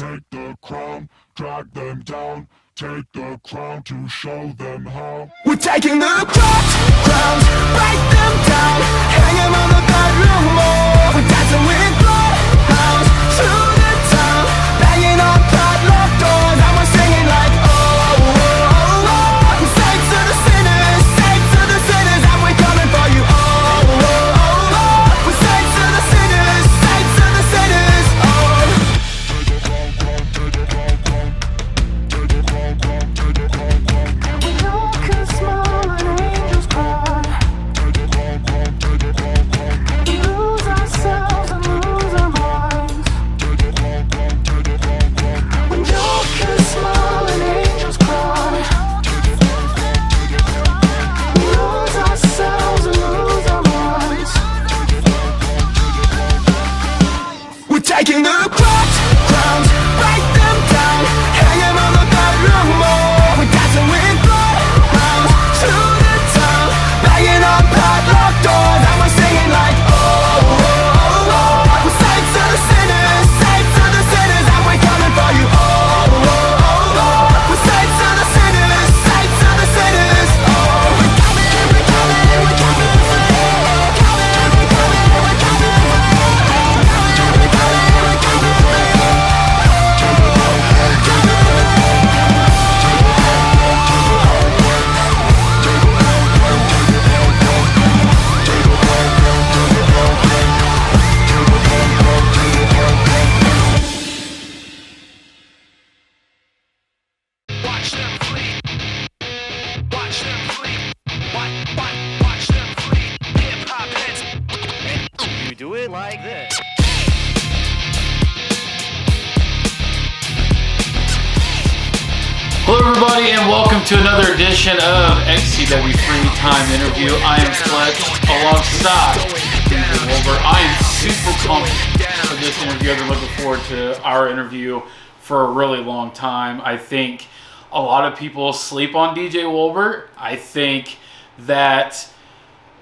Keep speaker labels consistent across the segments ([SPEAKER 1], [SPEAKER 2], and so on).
[SPEAKER 1] Take the crown, drag them down. Take the crown to show them how.
[SPEAKER 2] We're taking the crowns, break them down, hang them on the bedroom wall. We're dancing with bloodhounds through the town, banging on padlocked doors, and we're singing like oh, oh, oh, oh. We're saints to the sinners, and we're coming for you. Oh, oh, oh, oh. We're saints to the sinners, oh.
[SPEAKER 1] Take the crown, take the crown, take the crown, take the crown.
[SPEAKER 2] When you can smile and angels cry,
[SPEAKER 1] Take the crown, take the crown.
[SPEAKER 2] we lose ourselves and lose our minds.
[SPEAKER 1] Take the crown, take the crown.
[SPEAKER 2] When you can smile and angels cry, we lose ourselves and lose our minds. We're taking the crowns, break them down, hang them on the bedroom wall. We're dancing with bloodhounds through the town, banging on padlocked doors, and we're singing like oh, oh, oh, oh. We're saints to the sinners, and we're coming for you. Oh, oh, oh, oh. We're saints to the sinners, oh. We're coming for you. We're coming for you. We're coming for you. We're coming for you.
[SPEAKER 3] Watch them flee. Watch them flee. Watch them flee. Hip hop heads. You do it like this.
[SPEAKER 4] Hello everybody and welcome to another edition of XCW Freetime Interview. I am Fletch alongside Wolbert. I am super pumped for this interview. I've been looking forward to our interview for a really long time. I think a lot of people sleep on DJ Wolbert. I think that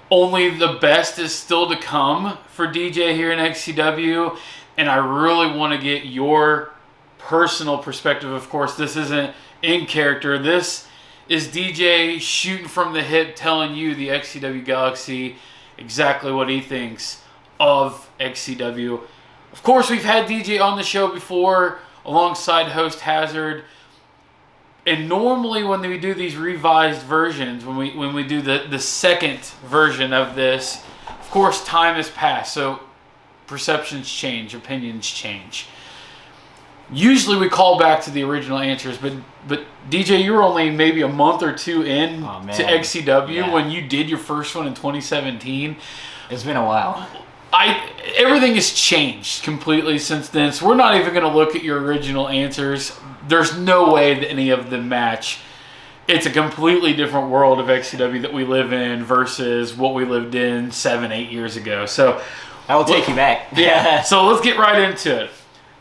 [SPEAKER 4] only the best is still to come for DJ here in XCW, and I really want to get your personal perspective. Of course, this isn't in character. This is DJ shooting from the hip, telling you, the XCW Galaxy, exactly what he thinks of XCW. Of course, we've had DJ on the show before alongside host Hazard. And normally when we do these revised versions, when we do the second version of this, of course time has passed, so perceptions change, opinions change. Usually we call back to the original answers, but DJ, you were only maybe a month or two in to XCW when you did your first one in 2017.
[SPEAKER 5] It's been a while.
[SPEAKER 4] Everything has changed completely since then, so we're not even going to look at your original answers. There's no way that any of them match. It's a completely different world of XCW that we live in versus what we lived in 7-8 years ago. So
[SPEAKER 5] I will take you back.
[SPEAKER 4] Yeah. So let's get right into it.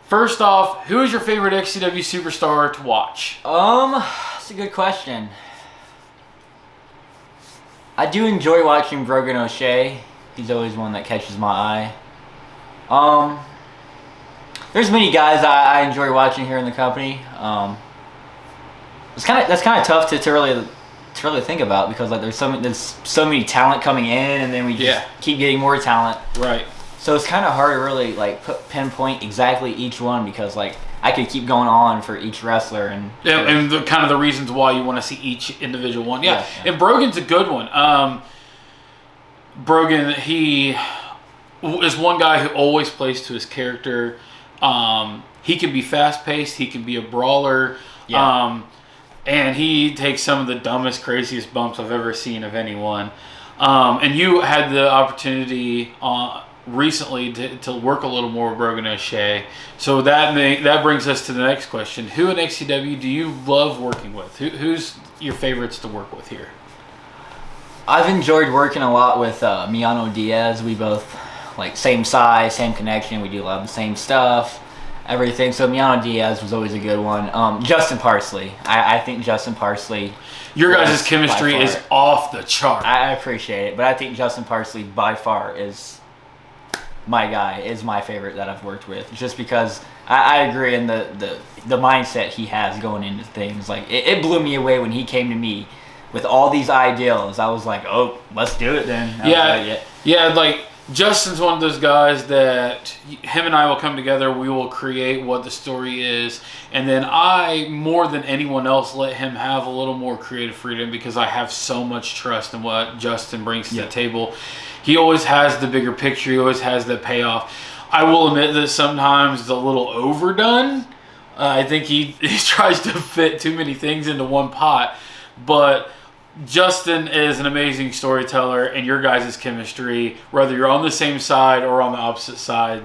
[SPEAKER 4] First off, who is your favorite XCW superstar to watch?
[SPEAKER 5] That's a good question. I do enjoy watching Brogan O'Shea. He's always one that catches my eye. There's many guys I enjoy watching here in the company. That's kind of tough to really think about, because like there's so many talent coming in, and then we just keep getting more talent.
[SPEAKER 4] Right.
[SPEAKER 5] So it's kind of hard to really like pinpoint exactly each one, because like I could keep going on for each wrestler and
[SPEAKER 4] kind of the reasons why you want to see each individual one. Yeah. And Brogan's a good one. Brogan, he is one guy who always plays to his character. He can be fast-paced. He can be a brawler. Yeah. And he takes some of the dumbest, craziest bumps I've ever seen of anyone. And you had the opportunity recently to work a little more with Brogan O'Shea. So that brings us to the next question. Who in XCW do you love working with? Who's your favorites to work with here?
[SPEAKER 5] I've enjoyed working a lot with Miano Diaz. We both like same size, same connection. We do a lot of the same stuff, everything. So Miano Diaz was always a good one. Justin Parsley. I think Justin Parsley.
[SPEAKER 4] Your guys' chemistry is off the chart.
[SPEAKER 5] I appreciate it, but I think Justin Parsley by far is my guy, is my favorite that I've worked with. Just because I agree, and the mindset he has going into things, like it blew me away when he came to me with all these ideals. I was like, oh, let's do it then.
[SPEAKER 4] Yeah, like Justin's one of those guys that him and I will come together. We will create what the story is, and then I, more than anyone else, let him have a little more creative freedom because I have so much trust in what Justin brings to the table. He always has the bigger picture. He always has the payoff. I will admit that sometimes it's a little overdone. I think he tries to fit too many things into one pot, but Justin is an amazing storyteller, and your guys' chemistry, whether you're on the same side or on the opposite side,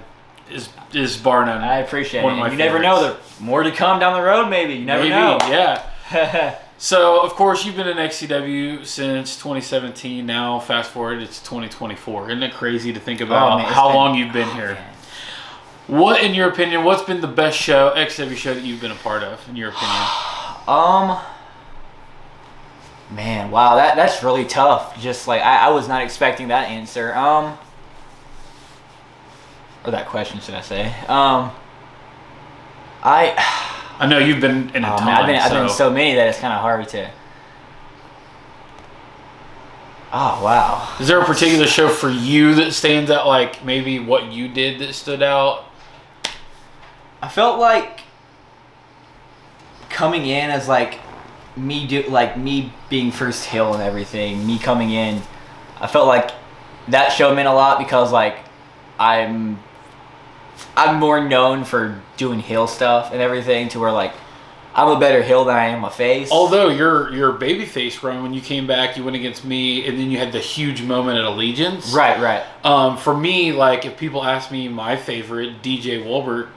[SPEAKER 4] is bar none.
[SPEAKER 5] I appreciate
[SPEAKER 4] one
[SPEAKER 5] it.
[SPEAKER 4] of my
[SPEAKER 5] You never know. There's more to come down the road, maybe. You never know.
[SPEAKER 4] Yeah. So, of course, you've been in XCW since 2017. Now, fast forward, it's 2024. Isn't it crazy to think about how long you've been here?
[SPEAKER 5] Man.
[SPEAKER 4] What, in your opinion, what's been the best XCW show that you've been a part of, in your opinion?
[SPEAKER 5] Man, wow, that's really tough. Just like I was not expecting that answer. Or that question, should I say?
[SPEAKER 4] I know you've been in a ton.
[SPEAKER 5] Man, I've been in so many that it's kind of hard to. Oh wow!
[SPEAKER 4] Is there a particular show for you that stands out? Like maybe what you did that stood out?
[SPEAKER 5] I felt like coming in as like me being first heel and everything. Me coming in, I felt like that show meant a lot because like I'm more known for doing heel stuff and everything to where like I'm a better heel than I am a face.
[SPEAKER 4] Although your babyface run, when you came back, you went against me, and then you had the huge moment at Allegiance.
[SPEAKER 5] Right.
[SPEAKER 4] For me, like if people ask me my favorite DJ Wolbert,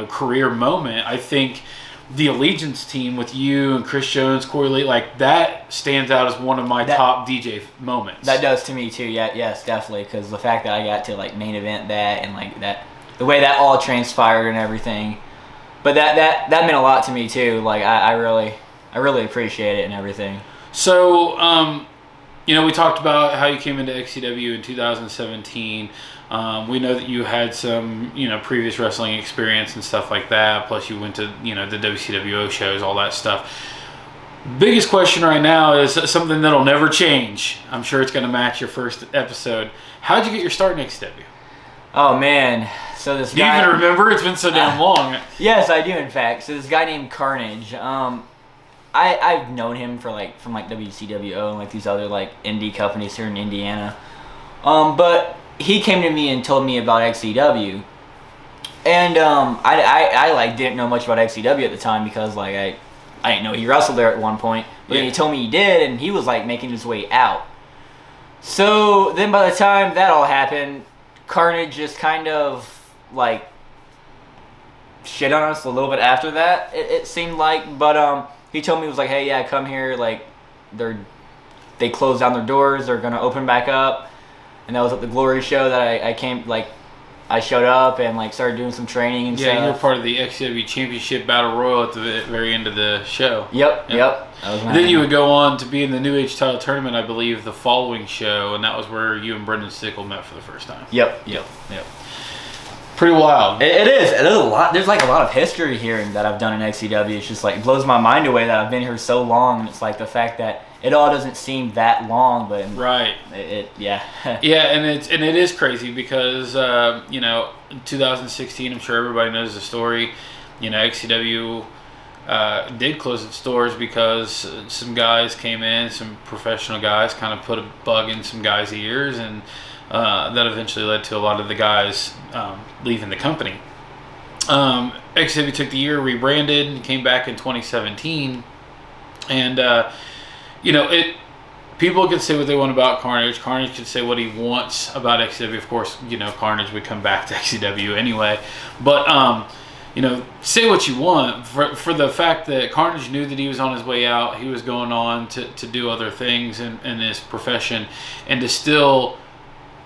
[SPEAKER 4] career moment, I think the Allegiance team with you and Chris Jones, Corey Lee, like that stands out as one of my top DJ moments.
[SPEAKER 5] That does to me too. Yeah, yes, definitely. Because the fact that I got to like main event that and like that, the way that all transpired and everything. But that meant a lot to me too. Like I really appreciate it and everything.
[SPEAKER 4] So, we talked about how you came into XCW in 2017. We know that you had some, previous wrestling experience and stuff like that. Plus, you went to, the WCWO shows, all that stuff. Biggest question right now is something that'll never change. I'm sure it's going to match your first episode. How'd you get your start in XCW?
[SPEAKER 5] Oh man, so this
[SPEAKER 4] Do
[SPEAKER 5] guy.
[SPEAKER 4] you even remember? It's been so damn long.
[SPEAKER 5] Yes, I do. In fact, so this guy named Carnage. I've known him from WCWO and like these other like indie companies here in Indiana. But he came to me and told me about XCW, and I like didn't know much about XCW at the time because like I didn't know he wrestled there at one point. But then he told me he did, and he was like making his way out. So then by the time that all happened, Carnage just kind of like shit on us a little bit after that. It seemed like, but he told me, he was like, hey, yeah, come here. Like they closed down their doors. They're gonna open back up. And that was at the Glory show that I came, like, I showed up and, like, started doing some training and stuff.
[SPEAKER 4] Yeah, you were part of the XCW Championship Battle Royal at the very end of the show.
[SPEAKER 5] Yep. That was my
[SPEAKER 4] Then you would go on to be in the New Age title tournament, I believe, the following show, and that was where you and Brendan Stickle met for the first time.
[SPEAKER 5] Yep.
[SPEAKER 4] Pretty wild.
[SPEAKER 5] It is. It is a lot. There's, like, a lot of history here that I've done in XCW. It's just, like, it blows my mind away that I've been here so long, and it's, like, the fact that it all doesn't seem that long, but
[SPEAKER 4] right.
[SPEAKER 5] Yeah,
[SPEAKER 4] and it is crazy because 2016. I'm sure everybody knows the story. XCW did close its doors because some guys came in, some professional guys, kind of put a bug in some guys' ears, and that eventually led to a lot of the guys leaving the company. XCW took the year, rebranded, and came back in 2017, and. People can say what they want about Carnage. Carnage can say what he wants about XCW. Of course, Carnage would come back to XCW anyway. But, say what you want. For the fact that Carnage knew that he was on his way out, he was going on to do other things in his profession, and to still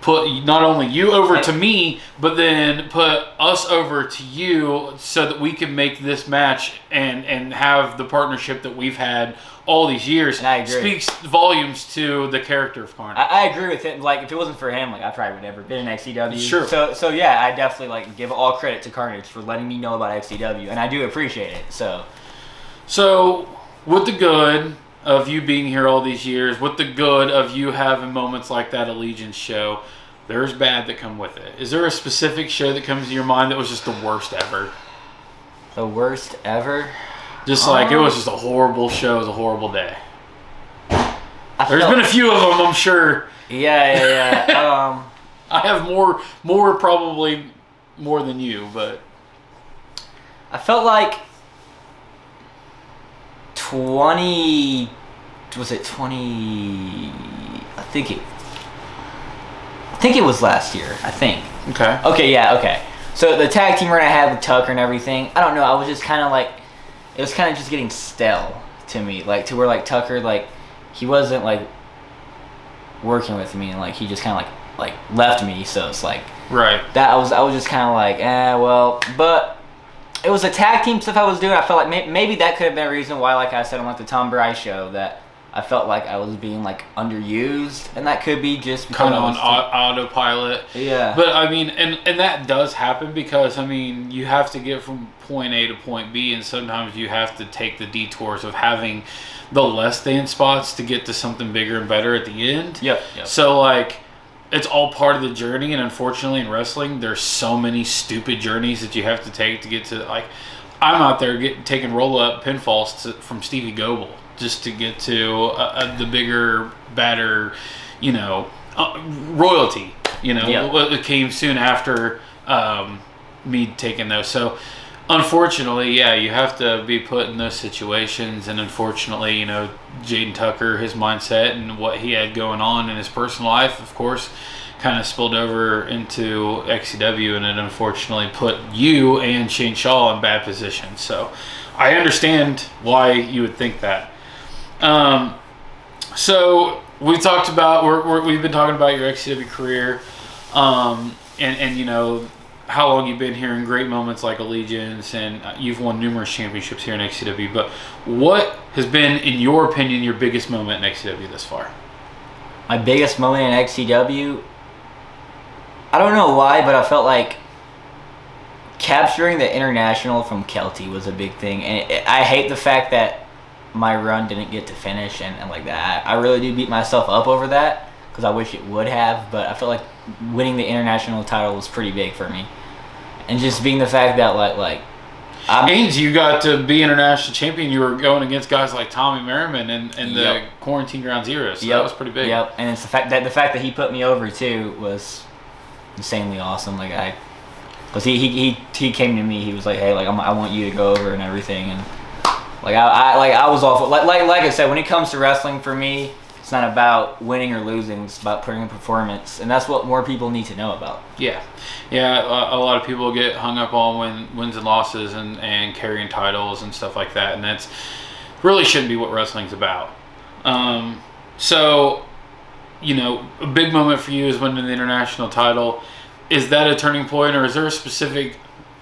[SPEAKER 4] put not only you over to me, but then put us over to you so that we can make this match and have the partnership that we've had all these years.
[SPEAKER 5] And I agree.
[SPEAKER 4] Speaks volumes to the character of Carnage.
[SPEAKER 5] I agree with it. Like, if it wasn't for him, like, I probably would never been in XCW.
[SPEAKER 4] Sure.
[SPEAKER 5] So yeah, I definitely, like, give all credit to Carnage for letting me know about XCW, and I do appreciate it,
[SPEAKER 4] So, with the good of you being here all these years, with the good of you having moments like that Allegiance show, there's bad that come with it. Is there a specific show that comes to your mind that was just the worst ever?
[SPEAKER 5] The worst ever?
[SPEAKER 4] Just like, it was just a horrible show, it was a horrible day. There's
[SPEAKER 5] felt-
[SPEAKER 4] been a few of them, I'm sure.
[SPEAKER 5] Yeah.
[SPEAKER 4] I have more probably more than you, but
[SPEAKER 5] I felt like 20... Was it 20... I think it was last year, I think.
[SPEAKER 4] okay.
[SPEAKER 5] Okay. So the tag team run I had with Tucker and everything, I don't know, I was just kind of like... It was kind of just getting stale to me. Like, to where, like, Tucker, like, he wasn't, like, working with me, and, like, he just kind of, like left me, so it's like...
[SPEAKER 4] Right.
[SPEAKER 5] That I was just kind of like, well, but it was the tag team stuff I was doing. I felt like maybe that could have been a reason why, like I said on like the Tom Bryce show, that I felt like I was being like underused, and that could be just
[SPEAKER 4] Kind of on autopilot.
[SPEAKER 5] Yeah.
[SPEAKER 4] But I mean, and that does happen because I mean, you have to get from point A to point B, and sometimes you have to take the detours of having the less than spots to get to something bigger and better at the end.
[SPEAKER 5] Yep.
[SPEAKER 4] So like, it's all part of the journey, and unfortunately in wrestling, there's so many stupid journeys that you have to take to get to, like, I'm out there taking roll-up pinfalls from Stevie Goebel just to get to the bigger, badder, royalty, It came soon after me taking those. So unfortunately, yeah, you have to be put in those situations, and unfortunately, Jaden Tucker, his mindset and what he had going on in his personal life, of course, kind of spilled over into XCW, and it unfortunately put you and Shane Shaw in bad positions. So I understand why you would think that. So we talked about, we've been talking about your XCW career, and how long you've been here in great moments like Allegiance, and you've won numerous championships here in XCW. But what has been, in your opinion, your biggest moment in XCW thus far?
[SPEAKER 5] My biggest moment in XCW, I don't know why, but I felt like capturing the international from Kelty was a big thing. And I hate the fact that my run didn't get to finish and like that. I really do beat myself up over that because I wish it would have, but I felt like winning the international title was pretty big for me. And just being the fact that
[SPEAKER 4] and you got to be international champion. You were going against guys like Tommy Merriman and the Quarantine Ground Zero, so that was pretty big.
[SPEAKER 5] Yep, and it's the fact that he put me over too was insanely awesome. Because he came to me, he was like, hey, I want you to go over and everything, and I was awful. Like I said, when it comes to wrestling, for me, it's not about winning or losing. It's about putting in performance, and that's what more people need to know about.
[SPEAKER 4] Yeah. A lot of people get hung up on wins and losses and carrying titles and stuff like that, and that's really shouldn't be what wrestling's about. So, a big moment for you is winning the international title. Is that a turning point, or is there a specific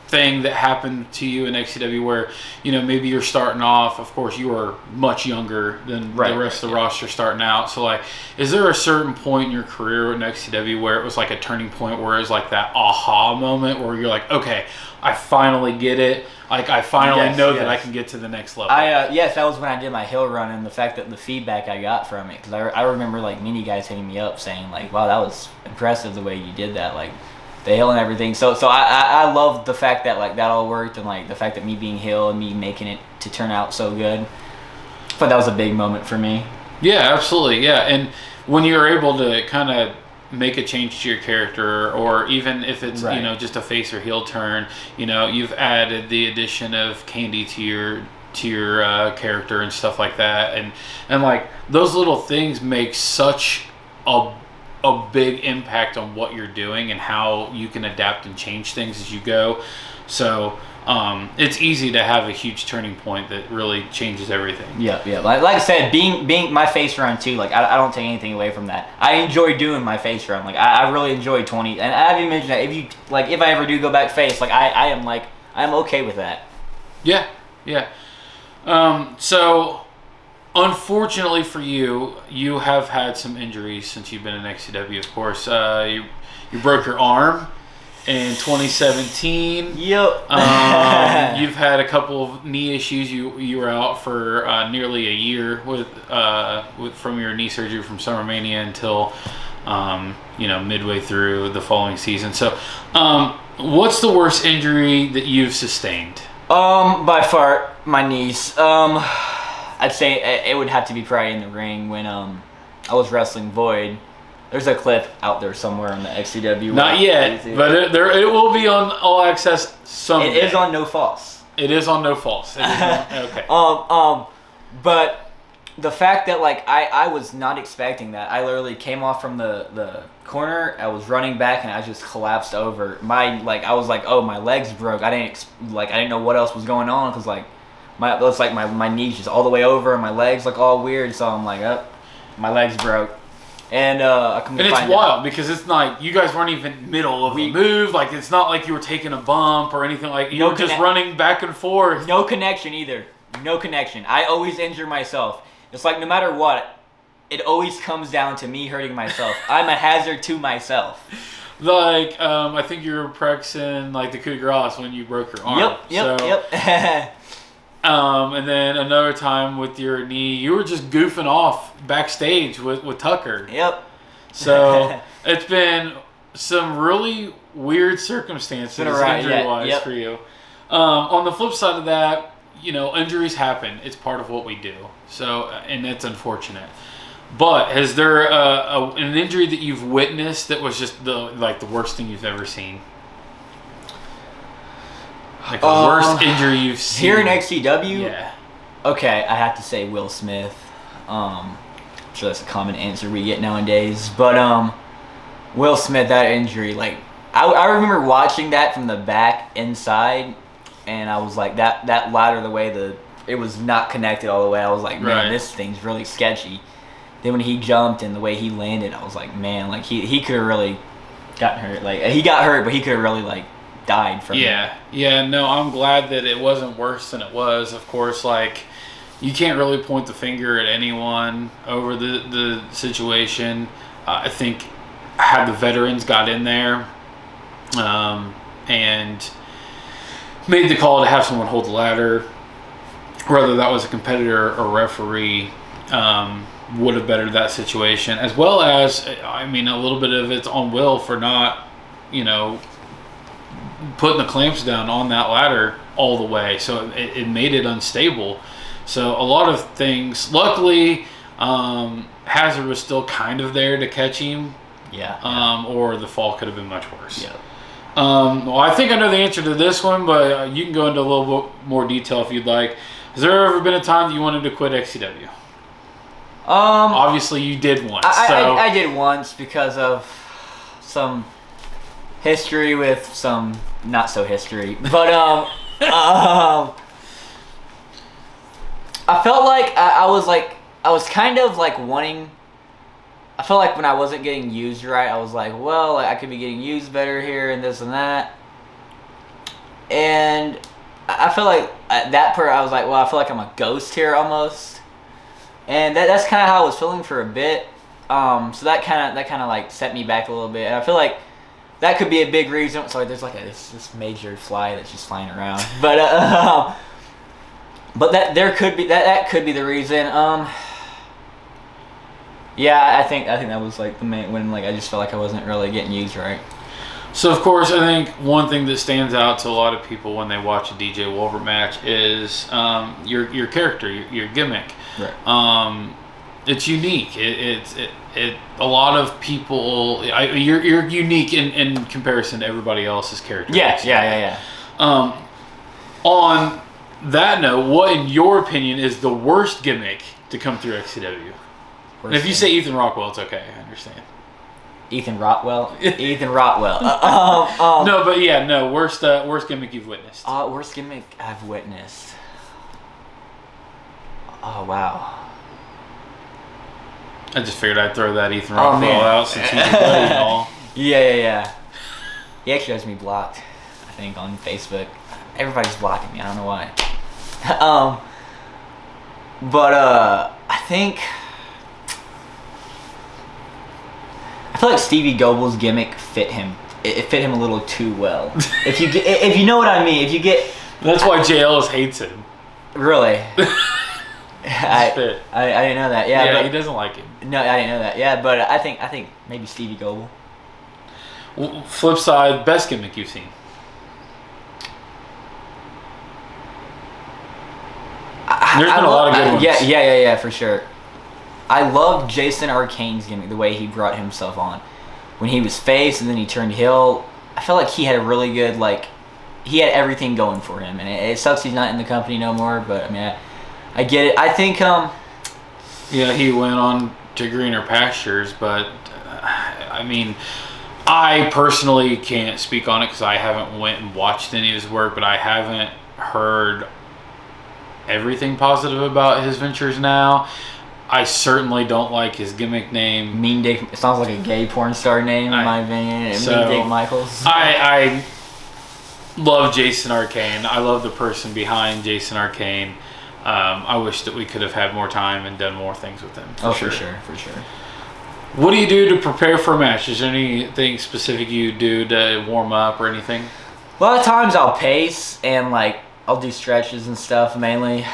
[SPEAKER 4] thing that happened to you in XCW where, maybe you're starting off, of course you are much younger than the rest of the roster starting out. So is there a certain point in your career in XCW where it was like a turning point, where it was like that aha moment where you're like, okay, I finally get it. I finally know that I can get to the next level.
[SPEAKER 5] Yes, that was when I did my hill run, and the fact that the feedback I got from it, because I remember many guys hitting me up saying wow, that was impressive the way you did that, the hill and everything. So I love the fact that that all worked, and the fact that me being hill and me making it to turn out so good. But that was a big moment for me.
[SPEAKER 4] Yeah, absolutely. Yeah, and when you're able to kind of make a change to your character, or even if it's just a face or heel turn, you've added the addition of Candy to your character and stuff like that, and those little things make such a a big impact on what you're doing and how you can adapt and change things as you go. So it's easy to have a huge turning point that really changes everything.
[SPEAKER 5] Yeah. Like I said, being my face run too. Like I don't take anything away from that. I enjoy doing my face run. Like I really enjoy 20. And I've even mentioned that if I ever do go back face, like I'm okay with that.
[SPEAKER 4] Yeah. So unfortunately for you, you have had some injuries since you've been in XCW. Of course, you broke your arm in 2017.
[SPEAKER 5] Yep.
[SPEAKER 4] You've had a couple of knee issues. You were out for nearly a year with from your knee surgery from SummerMania until midway through the following season. So, what's the worst injury that you've sustained?
[SPEAKER 5] By far, my knees. I'd say it would have to be probably in the ring when I was wrestling Void. There's a clip out there somewhere on the XCW.
[SPEAKER 4] Not yet, but it will be on All Access someday.
[SPEAKER 5] It is on No False.
[SPEAKER 4] It is on No False. Okay.
[SPEAKER 5] But the fact that like I was not expecting that. I literally came off from the corner. I was running back and I just collapsed over. I was like, oh, my legs broke. I didn't know what else was going on because my knees just all the way over and my legs like all weird. So I'm like, oh, my legs broke. And
[SPEAKER 4] it's wild because it's like you guys weren't even middle of a move. Like it's not like you were taking a bump or anything like you were just running back and forth.
[SPEAKER 5] No connection either. No connection. I always injure myself. It's like no matter what, it always comes down to me hurting myself. I'm a hazard to myself.
[SPEAKER 4] Like I think you were practicing like the coup de grace when you broke your arm.
[SPEAKER 5] Yep.
[SPEAKER 4] And then another time with your knee, you were just goofing off backstage with Tucker.
[SPEAKER 5] Yep.
[SPEAKER 4] So it's been some really weird circumstances injury-wise for you. On the flip side of that, injuries happen. It's part of what we do. So, and that's unfortunate. But has there an injury that you've witnessed that was just the worst thing you've ever seen? Like the worst injury you've seen
[SPEAKER 5] here in XCW?
[SPEAKER 4] Yeah.
[SPEAKER 5] Okay, I have to say Will Smith. I'm sure that's a common answer we get nowadays. But Will Smith, that injury, like I remember watching that from the back inside, and I was like that ladder, the way it was not connected all the way. I was like, man, this thing's really sketchy. Then when he jumped and the way he landed, I was like, man, like he could have really gotten hurt. Like he got hurt, but he could have really like died from it.
[SPEAKER 4] Yeah, no, I'm glad that it wasn't worse than it was. Of course, like you can't really point the finger at anyone over the situation. I think had the veterans got in there and made the call to have someone hold the ladder, whether that was a competitor or referee, would have bettered that situation, as well as, I mean, a little bit of it's on Will for not, putting the clamps down on that ladder all the way, so it made it unstable. So a lot of things. Luckily, Hazard was still kind of there to catch him. Or the fall could have been much worse. Well, I think I know the answer to this one, but you can go into a little bit more detail if you'd like. Has there ever been a time that you wanted to quit XCW? Obviously, you did once.
[SPEAKER 5] I did once because of some history with some not so history, but I felt like I was kind of like wanting. I felt like when I wasn't getting used right, I was like, well, I could be getting used better here and this and that. And I feel like at that part, I was like, well, I feel like I'm a ghost here almost. And that's kind of how I was feeling for a bit. So that kind of like set me back a little bit. And I feel like that could be a big reason. Sorry, there's like this major fly that's just flying around. But that could be the reason. Yeah, I think that was like the main when like I just felt like I wasn't really getting used right.
[SPEAKER 4] So of course, I think one thing that stands out to a lot of people when they watch a DJ Wolbert match is your character, your gimmick.
[SPEAKER 5] Right.
[SPEAKER 4] It's unique. It a lot of people. You're unique in comparison to everybody else's character.
[SPEAKER 5] Yeah.
[SPEAKER 4] On that note, what in your opinion is the worst gimmick to come through XCW? And if you say Ethan Rockwell, it's okay. I understand.
[SPEAKER 5] Ethan Rotwell. Ethan Rotwell.
[SPEAKER 4] No, but yeah, no. Worst gimmick you've witnessed.
[SPEAKER 5] Worst gimmick I've witnessed. Oh wow.
[SPEAKER 4] I just figured I'd throw that Ethan
[SPEAKER 5] Oh,
[SPEAKER 4] Rockwell
[SPEAKER 5] man.
[SPEAKER 4] out since he's a buddy and all.
[SPEAKER 5] Yeah. He actually has me blocked, I think, on Facebook. Everybody's blocking me. I don't know why. I think I feel like Stevie Goble's gimmick fit him. It fit him a little too well. If you know what I mean. If you get
[SPEAKER 4] That's why JLS hates him.
[SPEAKER 5] really. I
[SPEAKER 4] fit.
[SPEAKER 5] didn't know that. Yeah,
[SPEAKER 4] Yeah,
[SPEAKER 5] but
[SPEAKER 4] he doesn't like him.
[SPEAKER 5] no, I didn't know that. Yeah, but I think maybe Stevie Goble.
[SPEAKER 4] Well, flip side, best gimmick you've seen. There's been a lot of good ones.
[SPEAKER 5] Yeah, for sure. I love Jason Arcane's gimmick, the way he brought himself on. When he was face and then he turned heel, I felt like he had a really good, he had everything going for him. And it sucks he's not in the company no more, but I mean, I get it. I think,
[SPEAKER 4] Yeah, he went on to greener pastures, but I mean, I personally can't speak on it because I haven't went and watched any of his work, but I haven't heard everything positive about his ventures now. I certainly don't like his gimmick name.
[SPEAKER 5] Mean Dick, it sounds like a gay porn star name in my opinion.
[SPEAKER 4] So,
[SPEAKER 5] Mean Dick Michaels.
[SPEAKER 4] I love Jason Arcane. I love the person behind Jason Arcane. I wish that we could have had more time and done more things with him.
[SPEAKER 5] For sure.
[SPEAKER 4] What do you do to prepare for a match? Is there anything specific you do to warm up or anything?
[SPEAKER 5] A lot of times I'll pace and I'll do stretches and stuff mainly.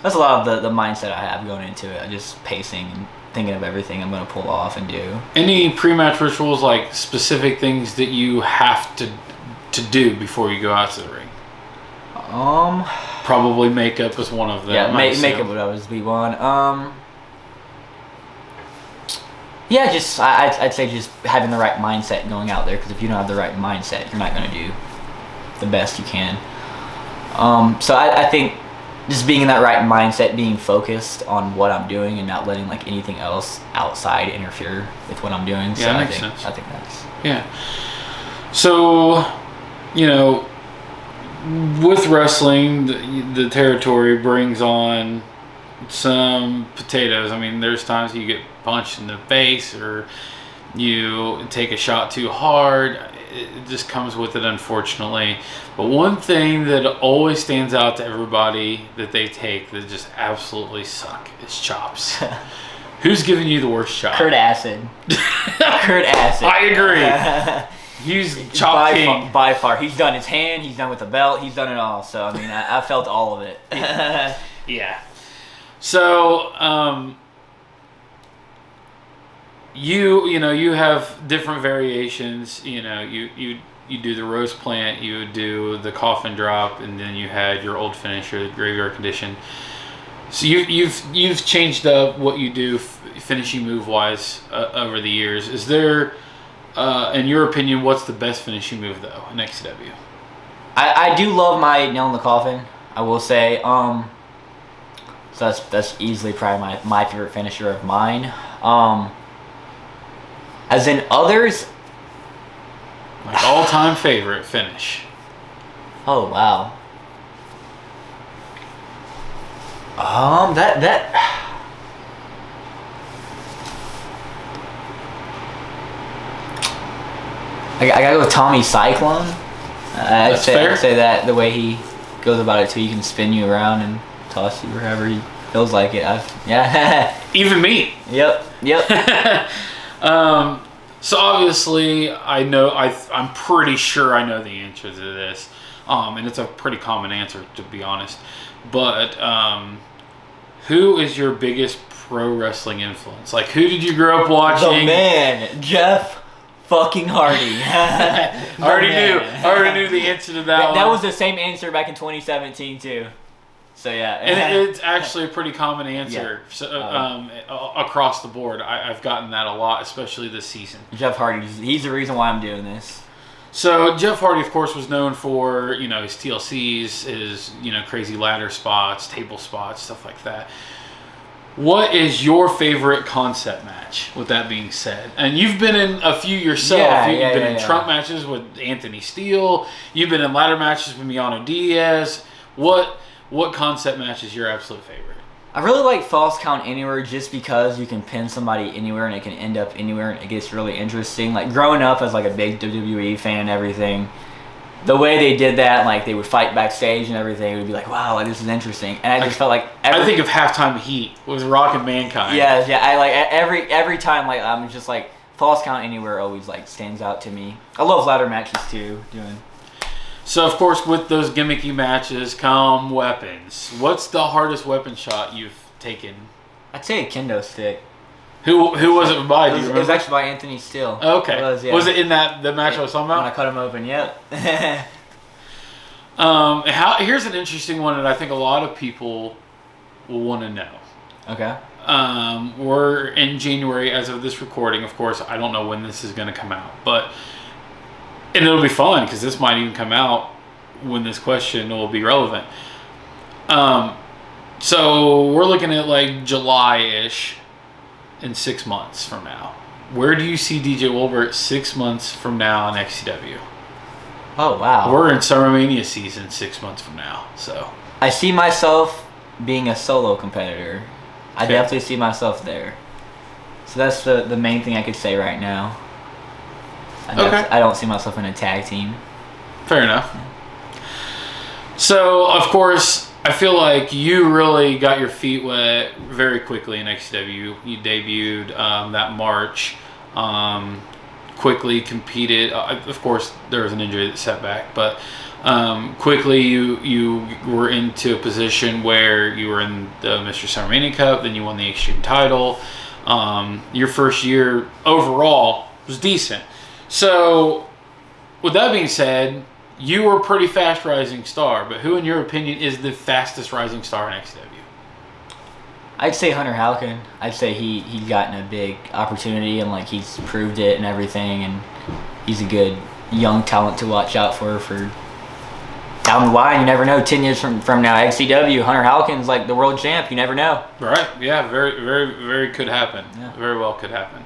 [SPEAKER 5] That's a lot of the mindset I have going into it. Just pacing and thinking of everything I'm going to pull off and do.
[SPEAKER 4] Any pre-match rituals, like specific things that you have to do before you go out to the ring? Probably makeup is one of them.
[SPEAKER 5] Yeah, makeup would always be one. Yeah, just I'd say just having the right mindset going out there, because if you don't have the right mindset, you're not going to do the best you can. So I think just being in that right mindset, being focused on what I'm doing and not letting anything else outside interfere with what I'm doing.
[SPEAKER 4] Yeah,
[SPEAKER 5] so
[SPEAKER 4] that
[SPEAKER 5] I
[SPEAKER 4] makes
[SPEAKER 5] think,
[SPEAKER 4] sense.
[SPEAKER 5] I think that's...
[SPEAKER 4] Yeah. So, with wrestling, the territory brings on some potatoes. I mean, there's times you get punched in the face or you take a shot too hard. It just comes with it, unfortunately. But one thing that always stands out to everybody that they take that just absolutely suck is chops. Who's giving you the worst chop?
[SPEAKER 5] Kurt Acid. Kurt Acid.
[SPEAKER 4] I agree. He's chop king.
[SPEAKER 5] By far. He's done his hand, he's done with the belt, he's done it all. So, I mean, I felt all of it.
[SPEAKER 4] Yeah. So, you have different variations. You do the roast plant, you do the coffin drop, and then you had your old finisher, the graveyard condition. So you've changed up what you do finishing move wise over the years. Is there, in your opinion, what's the best finishing move though in XCW?
[SPEAKER 5] I do love my nail in the coffin, I will say. So that's easily probably my favorite finisher of mine. As in others,
[SPEAKER 4] Like all-time favorite finish.
[SPEAKER 5] oh wow. That I gotta go with Tommy Cyclone. I'd
[SPEAKER 4] That's fair.
[SPEAKER 5] say that the way he goes about it too, he can spin you around and toss you wherever he feels like it. Yeah.
[SPEAKER 4] Even me.
[SPEAKER 5] Yep.
[SPEAKER 4] So obviously, I'm pretty sure I know the answer to this, and it's a pretty common answer to be honest. But who is your biggest pro wrestling influence? Like, who did you grow up watching?
[SPEAKER 5] The man, Jeff fucking Hardy.
[SPEAKER 4] I already knew the answer to that one.
[SPEAKER 5] That was the same answer back in 2017 too. So yeah,
[SPEAKER 4] and it's actually a pretty common answer.
[SPEAKER 5] Yeah.
[SPEAKER 4] So, across the board. I've gotten that a lot, especially this season.
[SPEAKER 5] Jeff Hardy, he's the reason why I'm doing this.
[SPEAKER 4] So Jeff Hardy, of course, was known for his TLCs, his crazy ladder spots, table spots, stuff like that. What is your favorite concept match? With that being said, and you've been in a few yourself. You've been in trunk matches with Anthony Steele. You've been in ladder matches with Miano Diaz. What concept match is your absolute favorite?
[SPEAKER 5] I really like False Count Anywhere just because you can pin somebody anywhere and it can end up anywhere and it gets really interesting. Like growing up as like a big WWE fan and everything, the way they did that, like they would fight backstage and everything, it would be like, wow, like, this is interesting. And I just felt like
[SPEAKER 4] I think of Halftime Heat with Rock and Mankind.
[SPEAKER 5] Yeah. I like every time, like I'm just like False Count Anywhere always like stands out to me. I love ladder matches too.
[SPEAKER 4] So of course, with those gimmicky matches come weapons. What's the hardest weapon shot you've taken?
[SPEAKER 5] I'd say a kendo stick.
[SPEAKER 4] Who was it by? Do you remember?
[SPEAKER 5] It was actually by Anthony Steele.
[SPEAKER 4] Okay. Was it in the match I was talking about?
[SPEAKER 5] When I cut him open, yep.
[SPEAKER 4] Here's an interesting one that I think a lot of people will want to know.
[SPEAKER 5] Okay.
[SPEAKER 4] We're in January as of this recording. Of course, I don't know when this is going to come out, and it'll be fun because this might even come out when this question will be relevant. So we're looking at like July-ish. In 6 months from now, where do you see DJ Wolbert 6 months from now in XCW?
[SPEAKER 5] Oh wow,
[SPEAKER 4] we're in SummerMania season 6 months from now, so
[SPEAKER 5] I see myself being a solo competitor. I definitely see myself there. So that's the main thing I could say right now. I don't see myself in a tag team.
[SPEAKER 4] Fair enough. So of course, I feel like you really got your feet wet very quickly in XCW. You debuted that March, quickly competed. Of course, there was an injury that set back, but quickly you were into a position where you were in the Mr. SummerMania Cup, then you won the Extreme title. Your first year overall was decent. So, with that being said, you were a pretty fast rising star, but who, in your opinion, is the fastest rising star in XCW?
[SPEAKER 5] I'd say Hunter Halkin. I'd say he's gotten a big opportunity and like he's proved it and everything, and he's a good young talent to watch out for down the line. You never know. 10 years from now, XCW, Hunter Halkin's like the world champ. You never know.
[SPEAKER 4] Right? Yeah. Very, very, very could happen.
[SPEAKER 5] Yeah.
[SPEAKER 4] Very well could happen.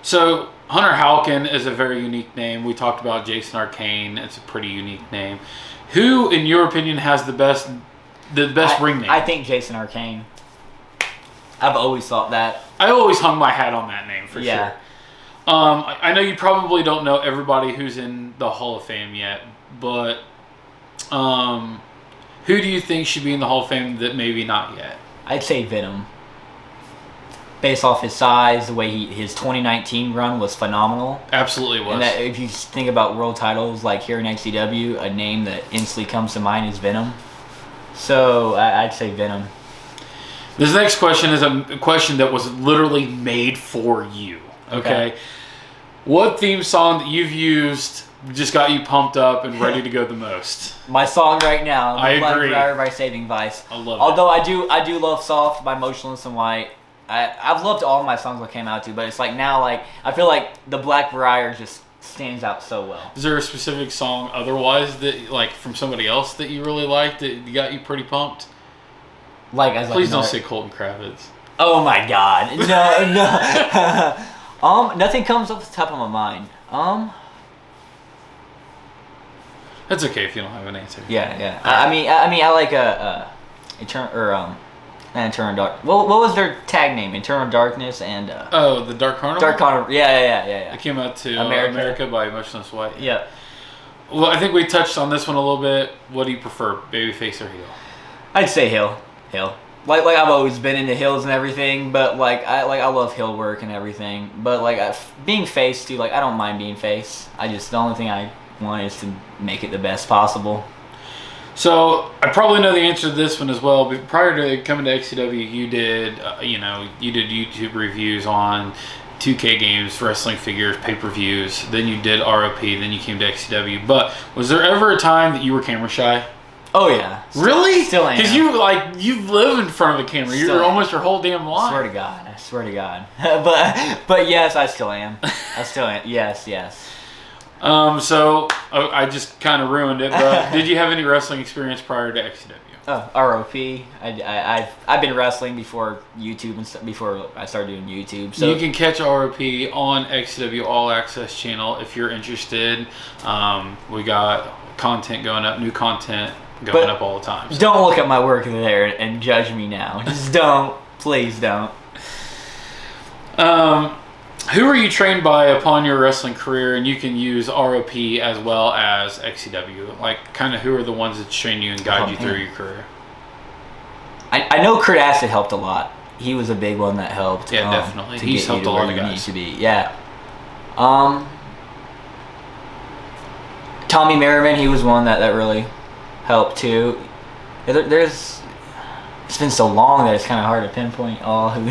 [SPEAKER 4] So Hunter Halkin is a very unique name. We talked about Jason Arcane. It's a pretty unique name. Who, in your opinion, has the best ring name?
[SPEAKER 5] I think Jason Arcane. I've always thought that.
[SPEAKER 4] I always hung my hat on that name for sure. I know you probably don't know everybody who's in the Hall of Fame yet, but who do you think should be in the Hall of Fame that maybe not yet?
[SPEAKER 5] I'd say Venom. Based off his size, the way his 2019 run was phenomenal.
[SPEAKER 4] Absolutely was.
[SPEAKER 5] And that, if you think about world titles, like here in XCW, a name that instantly comes to mind is Venom. So I'd say Venom.
[SPEAKER 4] This next question is a question that was literally made for you. Okay. What theme song that you've used just got you pumped up and ready to go the most?
[SPEAKER 5] My song right now,
[SPEAKER 4] I agree.
[SPEAKER 5] by Saving Vice.
[SPEAKER 4] I love it.
[SPEAKER 5] Although I do love Soft by Motionless in White. I've loved all my songs I came out to, but it's like now, like I feel like the Black Briar just stands out so well.
[SPEAKER 4] Is there a specific song otherwise that, like, from somebody else that you really liked that got you pretty pumped? Please don't say Colton Kravitz.
[SPEAKER 5] Oh my God, no. Nothing comes off the top of my mind.
[SPEAKER 4] That's okay if you don't have an answer.
[SPEAKER 5] Yeah. I mean, I like Eternal Dark. What was their tag name? Eternal Darkness and
[SPEAKER 4] the Dark Carnival.
[SPEAKER 5] Dark Carnival. Yeah.
[SPEAKER 4] It came out to
[SPEAKER 5] America
[SPEAKER 4] by Motionless White.
[SPEAKER 5] Yeah.
[SPEAKER 4] Well, I think we touched on this one a little bit. What do you prefer, babyface or heel?
[SPEAKER 5] I'd say heel. Like I've always been into heels and everything, but I love heel work and everything. But being face too, I don't mind being face. The only thing I want is to make it the best possible.
[SPEAKER 4] So I probably know the answer to this one as well. But prior to coming to XCW, you did YouTube reviews on 2K games, wrestling figures, pay-per-views. Then you did ROP. Then you came to XCW. But was there ever a time that you were camera shy?
[SPEAKER 5] Oh yeah.
[SPEAKER 4] Really?
[SPEAKER 5] Still am.
[SPEAKER 4] Because you've lived in front of a camera. You're almost your whole damn life.
[SPEAKER 5] I swear to God. but yes, I still am. Yes.
[SPEAKER 4] So I just kind of ruined it. But did you have any wrestling experience prior to XCW?
[SPEAKER 5] Oh, ROP. I've been wrestling before YouTube and stuff, before I started doing YouTube. So
[SPEAKER 4] you can catch ROP on XCW All Access channel if you're interested. We got content going up, new content going up all the time. So.
[SPEAKER 5] Don't look at my work there and judge me now. Just don't. Please don't.
[SPEAKER 4] Who were you trained by upon your wrestling career? And you can use ROP as well as XCW. Like, kind of who are the ones that train you and guide you through your career?
[SPEAKER 5] I know Kurt Acid helped a lot. He was a big one that helped.
[SPEAKER 4] Yeah, definitely.
[SPEAKER 5] To
[SPEAKER 4] He's
[SPEAKER 5] get
[SPEAKER 4] helped
[SPEAKER 5] you
[SPEAKER 4] a
[SPEAKER 5] to
[SPEAKER 4] lot
[SPEAKER 5] where
[SPEAKER 4] of
[SPEAKER 5] you
[SPEAKER 4] guys.
[SPEAKER 5] need to be. Yeah. Tommy Merriman, he was one that really helped too. It's been so long that it's kind of hard to pinpoint all who.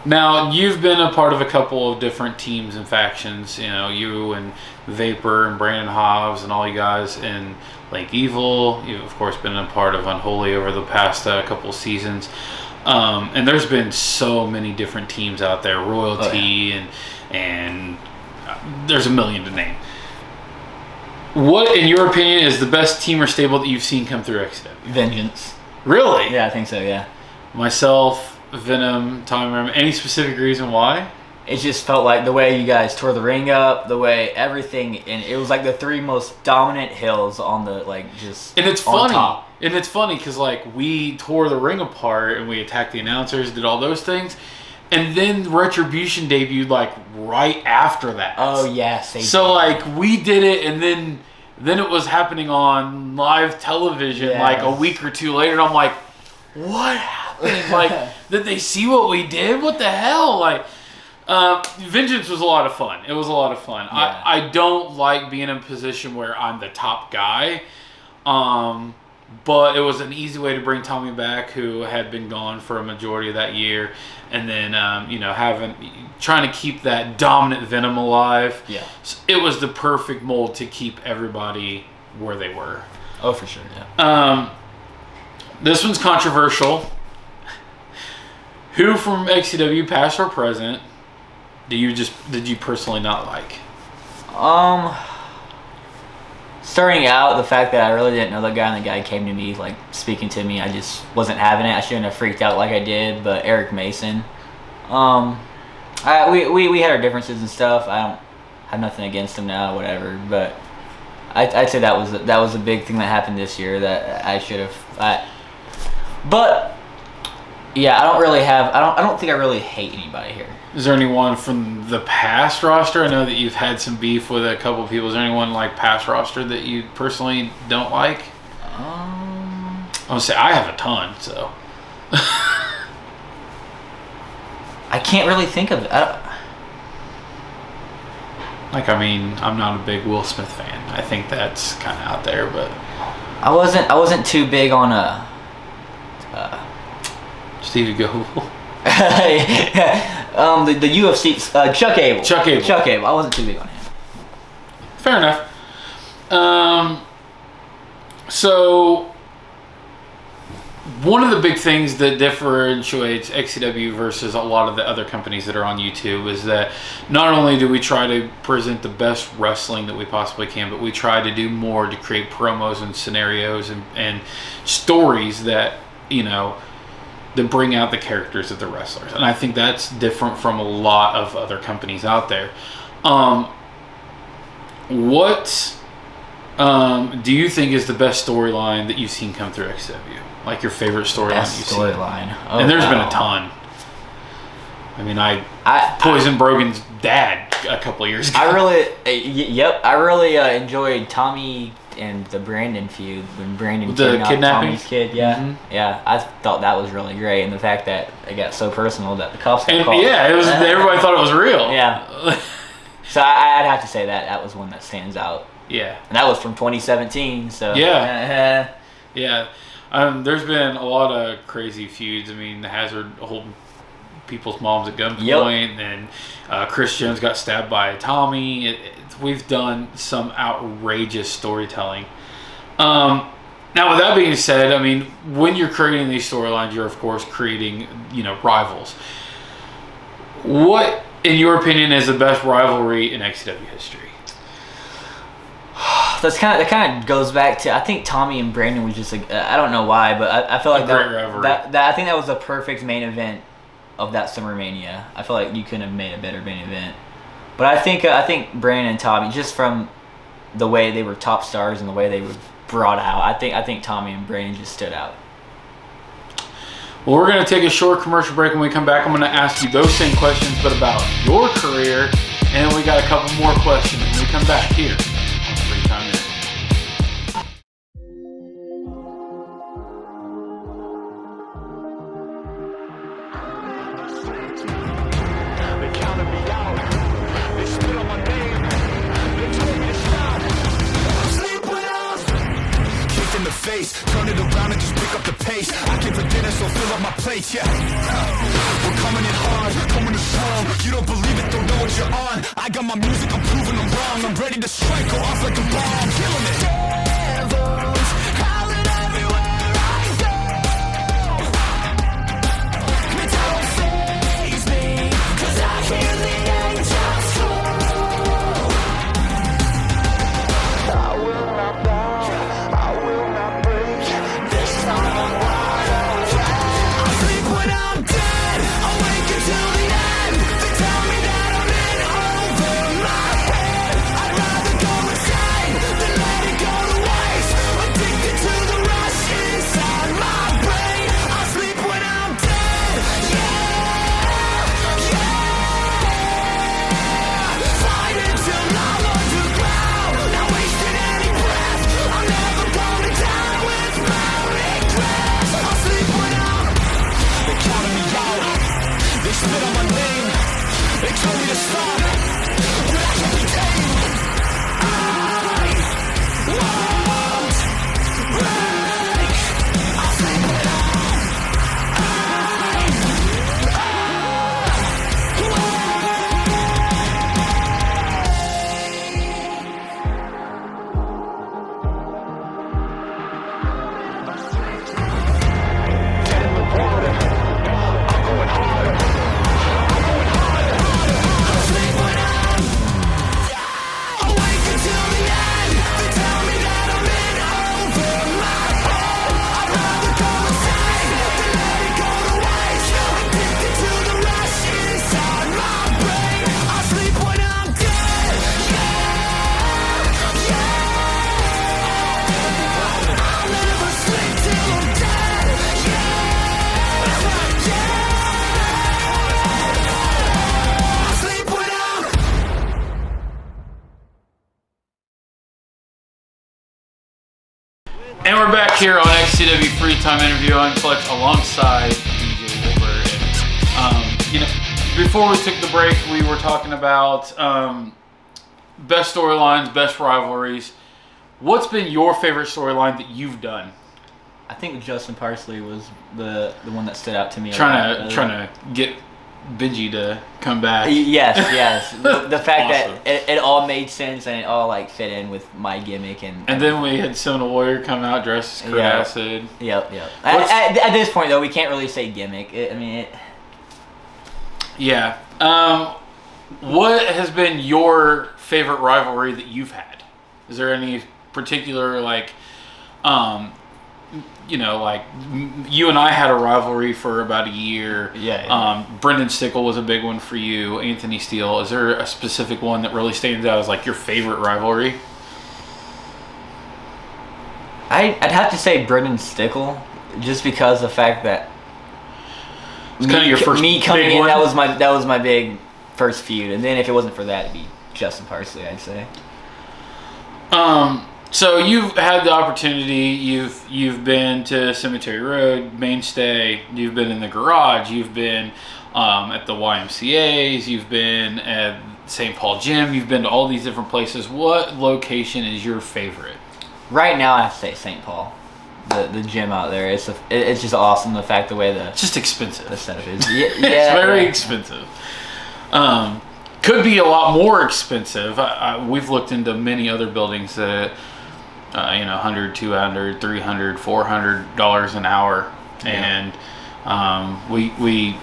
[SPEAKER 4] Now, you've been a part of a couple of different teams and factions. You know, you and Vapor and Brandon Hobbs and all you guys in Lake Evil. You've, of course, been a part of Unholy over the past couple of seasons. And there's been so many different teams out there. Royalty and there's a million to name. What, in your opinion, is the best team or stable that you've seen come through XCW?
[SPEAKER 5] Vengeance.
[SPEAKER 4] Really?
[SPEAKER 5] Yeah, I think so, yeah.
[SPEAKER 4] Myself, Venom, Tommy Merriman. Any specific reason why?
[SPEAKER 5] It just felt like the way you guys tore the ring up, the way everything, and it was like the three most dominant hills on the, like, just
[SPEAKER 4] And it's
[SPEAKER 5] on
[SPEAKER 4] funny.
[SPEAKER 5] top.
[SPEAKER 4] And it's funny because, like, we tore the ring apart and we attacked the announcers, did all those things. And then Retribution debuted, like, right after that.
[SPEAKER 5] Oh, yes.
[SPEAKER 4] So, like, we did it, and then it was happening on live television,
[SPEAKER 5] Yes.
[SPEAKER 4] like, a week or two later. And I'm like, what happened? Like, did they see what we did? What the hell? Like, Vengeance was a lot of fun. It was a lot of fun.
[SPEAKER 5] Yeah.
[SPEAKER 4] I don't like being in a position where I'm the top guy. But it was an easy way to bring Tommy back, who had been gone for a majority of that year. And then, trying to keep that dominant Venom alive.
[SPEAKER 5] Yeah.
[SPEAKER 4] So it was the perfect mold to keep everybody where they were.
[SPEAKER 5] Oh, for sure, yeah.
[SPEAKER 4] This one's controversial. Who from XCW, past or present, did you personally not like?
[SPEAKER 5] Starting out, the fact that I really didn't know the guy, and the guy came to me, like, speaking to me, I just wasn't having it. I shouldn't have freaked out like I did, but Eric Mason. We had our differences and stuff. I don't have nothing against him now, whatever, but I'd say that was a big thing that happened this year that I should have. But yeah, I don't think I really hate anybody here.
[SPEAKER 4] Is there anyone from the past roster? I know that you've had some beef with a couple of people. Is there anyone like past roster that you personally don't like? I'm gonna say I have a ton, so.
[SPEAKER 5] I can't really think of it.
[SPEAKER 4] I'm not a big Will Smith fan. I think that's kind of out there, but
[SPEAKER 5] I wasn't too big on
[SPEAKER 4] Stevie Goble.
[SPEAKER 5] The UFC Chuck Abel.
[SPEAKER 4] Chuck Abel.
[SPEAKER 5] I wasn't too big on him.
[SPEAKER 4] Fair enough. So one of the big things that differentiates XCW versus a lot of the other companies that are on YouTube is that not only do we try to present the best wrestling that we possibly can, but we try to do more to create promos and scenarios and stories that, that bring out the characters of the wrestlers. And I think that's different from a lot of other companies out there. What do you think is the best storyline that you've seen come through XCW? Like your favorite storyline you've seen?
[SPEAKER 5] Storyline. Oh,
[SPEAKER 4] and there's been
[SPEAKER 5] wow.
[SPEAKER 4] a ton. I mean, I poisoned Brogan's dad a couple of years ago.
[SPEAKER 5] I really enjoyed Tommy and the Brandon feud when Brandon
[SPEAKER 4] The
[SPEAKER 5] kidnapped
[SPEAKER 4] kidnapping?
[SPEAKER 5] Tommy's kid. Yeah,
[SPEAKER 4] Mm-hmm.
[SPEAKER 5] yeah. I thought that was really great, and the fact that it got so personal that the cops got
[SPEAKER 4] And
[SPEAKER 5] called.
[SPEAKER 4] yeah, it was. Everybody thought it was real.
[SPEAKER 5] Yeah. So I'd have to say that was one that stands out,
[SPEAKER 4] Yeah.
[SPEAKER 5] and that was from 2017. So
[SPEAKER 4] Yeah. Yeah. There's been a lot of crazy feuds. I mean, the Hazard holding people's moms at gunpoint, and Chris Jones got stabbed by Tommy. We've done some outrageous storytelling. Now, with that being said, I mean, when you're creating these storylines, you're of course creating, rivals. What in your opinion, is the best rivalry in XCW history?
[SPEAKER 5] That kind of goes back to, I think Tommy and Brandon was just like, I don't know why, but I feel like
[SPEAKER 4] A great rivalry.
[SPEAKER 5] I think that was the perfect main event of that SummerMania. I feel like you couldn't have made a better main event. But I think Brandon and Tommy, just from the way they were top stars and the way they were brought out, I think Tommy and Brandon just stood out.
[SPEAKER 4] Well, we're going to take a short commercial break. When we come back, I'm going to ask you those same questions, but about your career. And we got a couple more questions when we come back here on Free Time Interview.
[SPEAKER 3] They counted me out. They spit on my name. They told me to stop.
[SPEAKER 2] Sleep with us. Kick in the face, turn it around and just pick up the pace. I came for dinner, so fill up my plate, yeah. We're coming in hard, coming in strong. You don't believe it, don't know what you're on. I got my music, I'm proving them wrong. I'm ready to strike, go off like a bomb. Killing it. Devils howling everywhere I go. But that don't faze me, 'cause I hear the angels call. I will not bow, I will not break. This time I'm wide awake. I sleep when I'm dead, awake until the end. They tell me that I'm in over my head. I'd rather go insane than let it go to waste. Addicted to the rush inside my brain. I sleep when I'm dead, yeah, yeah. Fight until I'm underground, not wasting any breath. I'm never gonna die with my regrets. I sleep when I'm. They counted me out. They spit on my name. They told me to stop, but I can't be tamed. I won't break. I sleep when awake until the end. They tell me that I'm in over my head. I'd rather go insane than let it go to waste. Addicted to the rush inside my brain. I sleep when I'm dead, yeah, yeah. I'll never sleep till I'm dead, yeah, yeah. I sleep when I'm.
[SPEAKER 4] And we're back here on XCW Freetime Interview. I'm Fletch alongside DJ Wolbert. Before we took the break, we were talking about best storylines, best rivalries. What's been your favorite storyline that you've done?
[SPEAKER 5] I think Justin Parsley was the one that stood out to me.
[SPEAKER 4] Trying to get Benji to come back.
[SPEAKER 5] Yes. The fact
[SPEAKER 4] Awesome.
[SPEAKER 5] that it all made sense and it all like fit in with my gimmick and
[SPEAKER 4] And then we had Seminole Warrior come out dressed as Kurt
[SPEAKER 5] Yeah.
[SPEAKER 4] Acid.
[SPEAKER 5] Yep. At this point though, we can't really say gimmick.
[SPEAKER 4] Yeah. What has been your favorite rivalry that you've had? Is there any particular you and I had a rivalry for about a year.
[SPEAKER 5] Yeah.
[SPEAKER 4] Brendan Stickle was a big one for you. Anthony Steele. Is there a specific one that really stands out as like your favorite rivalry?
[SPEAKER 5] I'd have to say Brendan Stickle, just because the fact that
[SPEAKER 4] It's kind of your first
[SPEAKER 5] me coming
[SPEAKER 4] big
[SPEAKER 5] in,
[SPEAKER 4] one.
[SPEAKER 5] that was my big first feud, and then if it wasn't for that, it'd be Justin Parsley, I'd say.
[SPEAKER 4] So you've had the opportunity. You've been to Cemetery Road, Mainstay. You've been in the Garage. You've been at the YMCA's. You've been at St. Paul Gym. You've been to all these different places. What location is your favorite?
[SPEAKER 5] Right now, I have to say St. Paul. The gym out there, it's just awesome. The fact the way
[SPEAKER 4] It's just expensive.
[SPEAKER 5] the setup is. Yeah,
[SPEAKER 4] It's very expensive. Could be a lot more expensive. We've looked into many other buildings that, $100, $200, $300, $400 an hour,
[SPEAKER 5] Yeah.
[SPEAKER 4] and we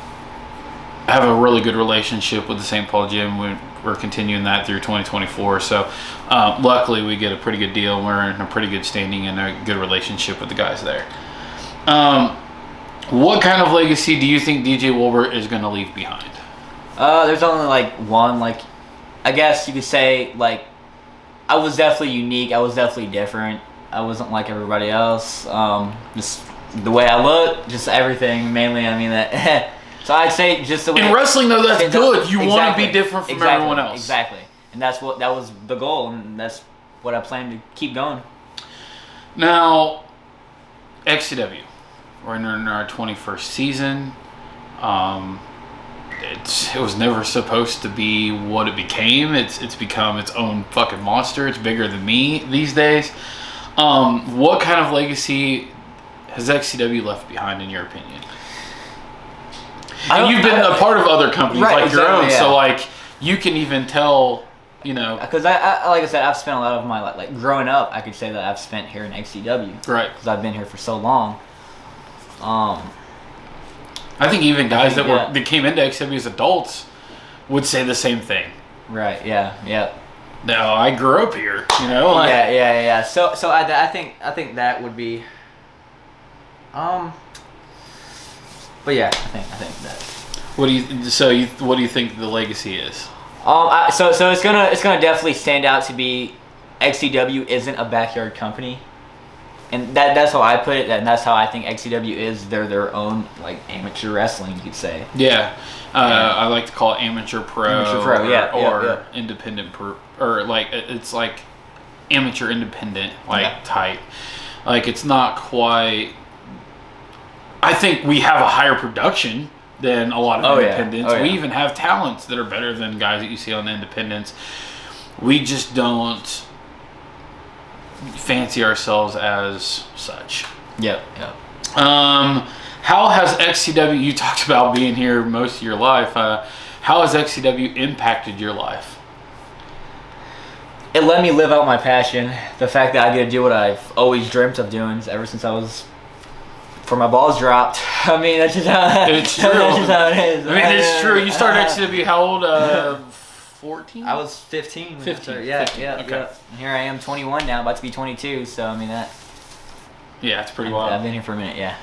[SPEAKER 4] have a really good relationship with the St. Paul gym. We're continuing that through 2024. So luckily we get a pretty good deal. We're in a pretty good standing and a good relationship with the guys there. What kind of legacy do you think DJ Wolbert is going to leave behind?
[SPEAKER 5] There's only like one. Like, I guess you could say, like, I was definitely unique. I was definitely different. I wasn't like everybody else. Just the way I look, just everything. Mainly, I mean that. So I'd say just the way.
[SPEAKER 4] In wrestling, though, that's good. You want to be different from
[SPEAKER 5] exactly,
[SPEAKER 4] everyone else.
[SPEAKER 5] Exactly, and that was the goal, and that's what I plan to keep going.
[SPEAKER 4] Now, XCW, we're in our 21st season. It was never supposed to be what it became. It's become its own fucking monster. It's bigger than me these days. What kind of legacy has XCW left behind, in your opinion? And you've been a part of other companies
[SPEAKER 5] right,
[SPEAKER 4] like
[SPEAKER 5] exactly,
[SPEAKER 4] your own,
[SPEAKER 5] yeah.
[SPEAKER 4] so like you can even tell, you know.
[SPEAKER 5] Because I like I said, I've spent a lot of my like growing up. I could say that I've spent here in XCW.
[SPEAKER 4] Right.
[SPEAKER 5] Because I've been here for so long.
[SPEAKER 4] I think even guys that came into XCW as adults would say the same thing.
[SPEAKER 5] Right. Yeah. Yeah.
[SPEAKER 4] No, I grew up here. You know. Like,
[SPEAKER 5] yeah. So I think that would be. But yeah, I think that.
[SPEAKER 4] What do you think the legacy is?
[SPEAKER 5] So it's gonna definitely stand out to be XCW isn't a backyard company, and that's how I put it. And that's how I think XCW is. They're their own like amateur wrestling, you could say.
[SPEAKER 4] Yeah, I like to call it amateur pro.
[SPEAKER 5] Amateur pro,
[SPEAKER 4] or independent pro, or like it's like amateur independent type. Like it's not quite. I think we have a higher production than a lot of independents. We even have talents that are better than guys that you see on the independents. We just don't fancy ourselves as such.
[SPEAKER 5] Yep.
[SPEAKER 4] How has XCW, you talked about being here most of your life, how has XCW impacted your life?
[SPEAKER 5] It let me live out my passion. The fact that I get to do what I've always dreamt of doing ever since I was... before my balls dropped. I mean, that's just how
[SPEAKER 4] it's true.
[SPEAKER 5] That's just how it is.
[SPEAKER 4] I mean, it's true. You started XCW how old? 14?
[SPEAKER 5] I was 15.
[SPEAKER 4] 15.
[SPEAKER 5] Yeah.
[SPEAKER 4] Okay.
[SPEAKER 5] Yeah. And here I am, 21 now, about to be 22. So I mean that.
[SPEAKER 4] Yeah, it's pretty wild.
[SPEAKER 5] I've been here for a minute. Yeah.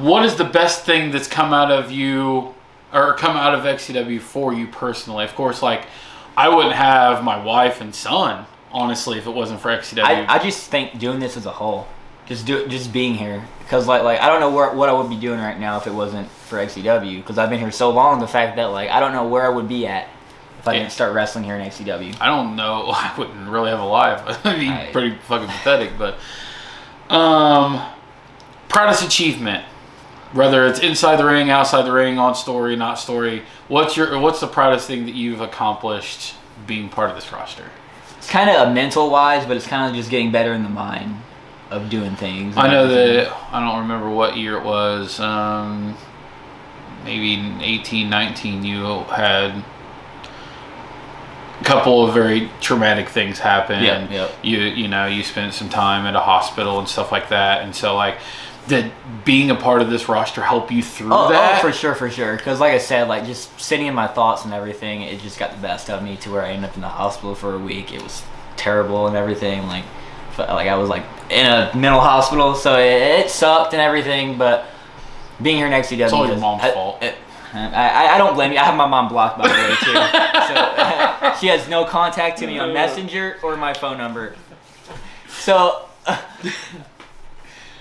[SPEAKER 4] What is the best thing that's come out of you, or come out of XCW for you personally? Of course, like I wouldn't have my wife and son, honestly, if it wasn't for XCW.
[SPEAKER 5] I just think doing this as a whole. Just being here, because like I don't know what I would be doing right now if it wasn't for XCW, because I've been here so long. The fact that like I don't know where I would be at if I didn't start wrestling here in XCW.
[SPEAKER 4] I don't know. I wouldn't really have a life. It'd be pretty fucking pathetic. But proudest achievement, whether it's inside the ring, outside the ring, on story, not story. What's the proudest thing that you've accomplished being part of this roster?
[SPEAKER 5] It's kind of a mental wise, but it's kind of just getting better in the mind of doing things.
[SPEAKER 4] I know that, I don't remember what year it was, maybe 18, 19, you had a couple of very traumatic things happen.
[SPEAKER 5] Yep.
[SPEAKER 4] You spent some time at a hospital and stuff like that, and so like, did being a part of this roster help you through that?
[SPEAKER 5] Oh, for sure. Because like I said, like just sitting in my thoughts and everything, it just got the best of me to where I ended up in the hospital for a week. It was terrible and everything. Like I was like in a mental hospital, so it sucked and everything. But being here in XCW,
[SPEAKER 4] it's all your mom's fault.
[SPEAKER 5] I don't blame you. I have my mom blocked, by the way, too. So she has no contact to me on Messenger or my phone number. So,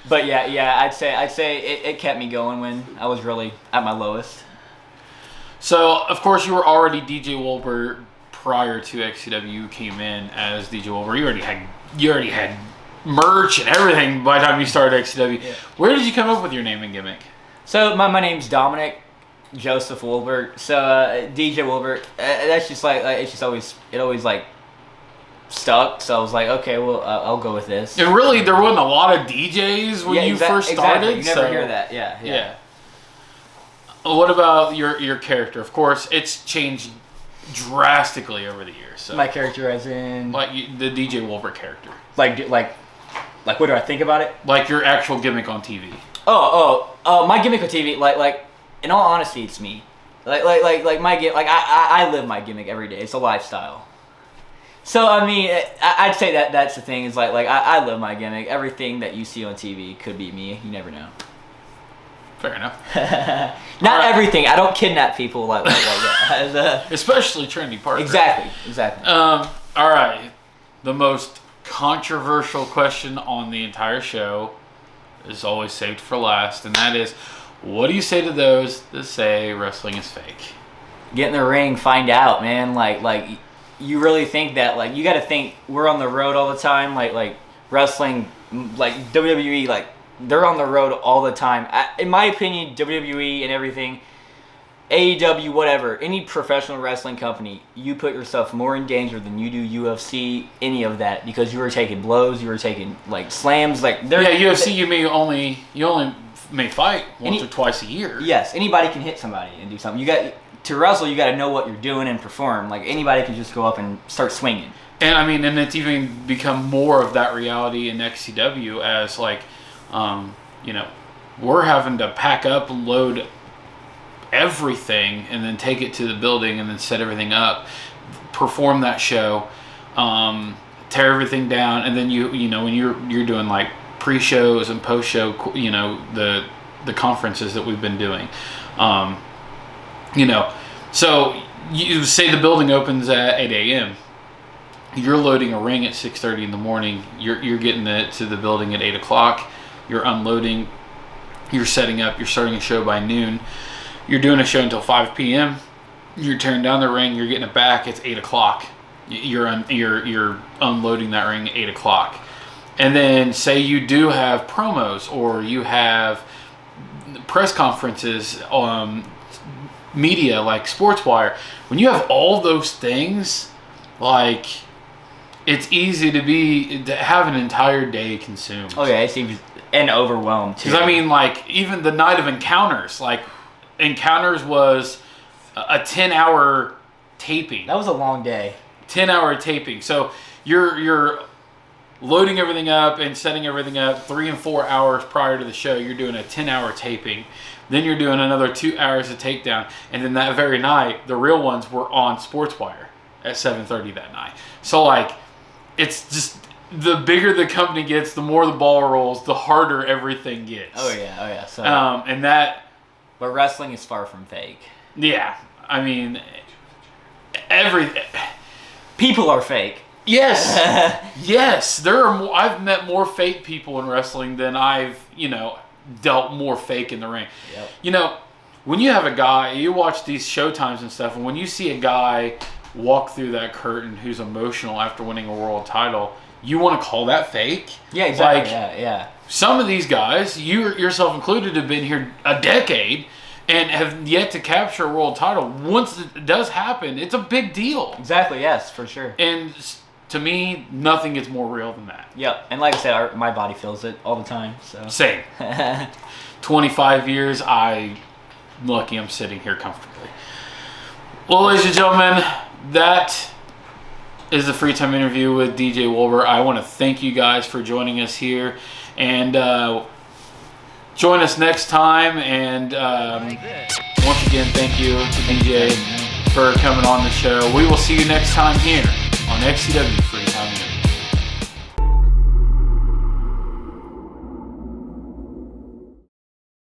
[SPEAKER 5] but yeah, I'd say it kept me going when I was really at my lowest.
[SPEAKER 4] So of course you were already DJ Wolbert prior to XCW. You came in as DJ Wolbert. You already had merch and everything by the time you started XCW. Yeah. Where did you come up with your name and gimmick?
[SPEAKER 5] So my name's Dominic Joseph Wolbert. So DJ Wolbert. That's just like it always like stuck. So I was like, okay, well I'll go with this.
[SPEAKER 4] And really, there wasn't a lot of DJs when you first started.
[SPEAKER 5] You never hear that. Yeah.
[SPEAKER 4] What about your character? Of course, it's changed drastically over the years. So.
[SPEAKER 5] My character, as in
[SPEAKER 4] like the DJ Wolbert character.
[SPEAKER 5] Like what do I think about it?
[SPEAKER 4] Like your actual gimmick on TV.
[SPEAKER 5] Oh, my gimmick on TV, like in all honesty, it's me. Like my gimmick. Like I live my gimmick every day. It's a lifestyle. So I mean, I'd say that's the thing. Is like I live my gimmick. Everything that you see on TV could be me. You never know.
[SPEAKER 4] Fair enough.
[SPEAKER 5] Not everything. I don't kidnap people like that.
[SPEAKER 4] Especially trendy partners.
[SPEAKER 5] Exactly.
[SPEAKER 4] All right. The most controversial question on the entire show is always saved for last, and that is, what do you say to those that say wrestling is fake?
[SPEAKER 5] Get in the ring, find out, man. Like you really think that? Like, you got to think we're on the road all the time. Like wrestling, like WWE, like they're on the road all the time. In my opinion, WWE and everything, AEW, whatever, any professional wrestling company, you put yourself more in danger than you do UFC, any of that, because you were taking blows, you were taking like slams, like
[SPEAKER 4] UFC. You only may fight once or twice a year.
[SPEAKER 5] Yes, anybody can hit somebody and do something. You got to wrestle. You got to know what you're doing and perform. Like, anybody can just go up and start swinging.
[SPEAKER 4] And I mean, and it's even become more of that reality in XCW as like, we're having to pack up, load everything, and then take it to the building and then set everything up, perform that show, tear everything down, and then you know when you're doing like pre-shows and post-show, the conferences that we've been doing, so you say the building opens at 8 a.m. You're loading a ring at 6:30 in the morning. You're getting it to the building at 8 o'clock. You're unloading. You're setting up. You're starting a show by noon. You're doing a show until 5 p.m. You're tearing down the ring. You're getting it back. It's 8 o'clock. You're unloading that ring at 8 o'clock. And then say you do have promos or you have press conferences, media like SportsWire. When you have all those things, like, it's easy to have an entire day consumed.
[SPEAKER 5] Oh yeah, it seems, and overwhelmed too.
[SPEAKER 4] Because I mean, like, even the night of Encounters, like, Encounters was a 10-hour taping.
[SPEAKER 5] That was a long day.
[SPEAKER 4] 10-hour taping. So you're loading everything up and setting everything up 3 and 4 hours prior to the show. You're doing a 10-hour taping. Then you're doing another 2 hours of takedown. And then that very night, the real ones were on SportsWire at 7:30 that night. So, like, it's just, the bigger the company gets, the more the ball rolls, the harder everything gets.
[SPEAKER 5] Oh yeah. So,
[SPEAKER 4] and that...
[SPEAKER 5] But wrestling is far from fake.
[SPEAKER 4] Yeah. I mean,
[SPEAKER 5] people are fake.
[SPEAKER 4] Yes. Yes. There are more, I've met more fake people in wrestling than I've, dealt more fake in the ring.
[SPEAKER 5] Yep.
[SPEAKER 4] When you have a guy, you watch these showtimes and stuff, and when you see a guy walk through that curtain who's emotional after winning a world title, you want to call that fake?
[SPEAKER 5] Yeah, exactly.
[SPEAKER 4] Like,
[SPEAKER 5] yeah.
[SPEAKER 4] Some of these guys, you yourself included, have been here a decade and have yet to capture a world title. Once it does happen, it's a big deal.
[SPEAKER 5] Exactly, yes, for sure.
[SPEAKER 4] And to me, nothing is more real than that.
[SPEAKER 5] Yep, and like I said, my body feels it all the time. So
[SPEAKER 4] same. 25 years, I'm lucky I'm sitting here comfortably. Well, ladies and gentlemen, that is the Free Time interview with DJ Wolbert. I want to thank you guys for joining us here, and join us next time. And once again, thank you to DJ for coming on the show. We will see you next time here on XCW Free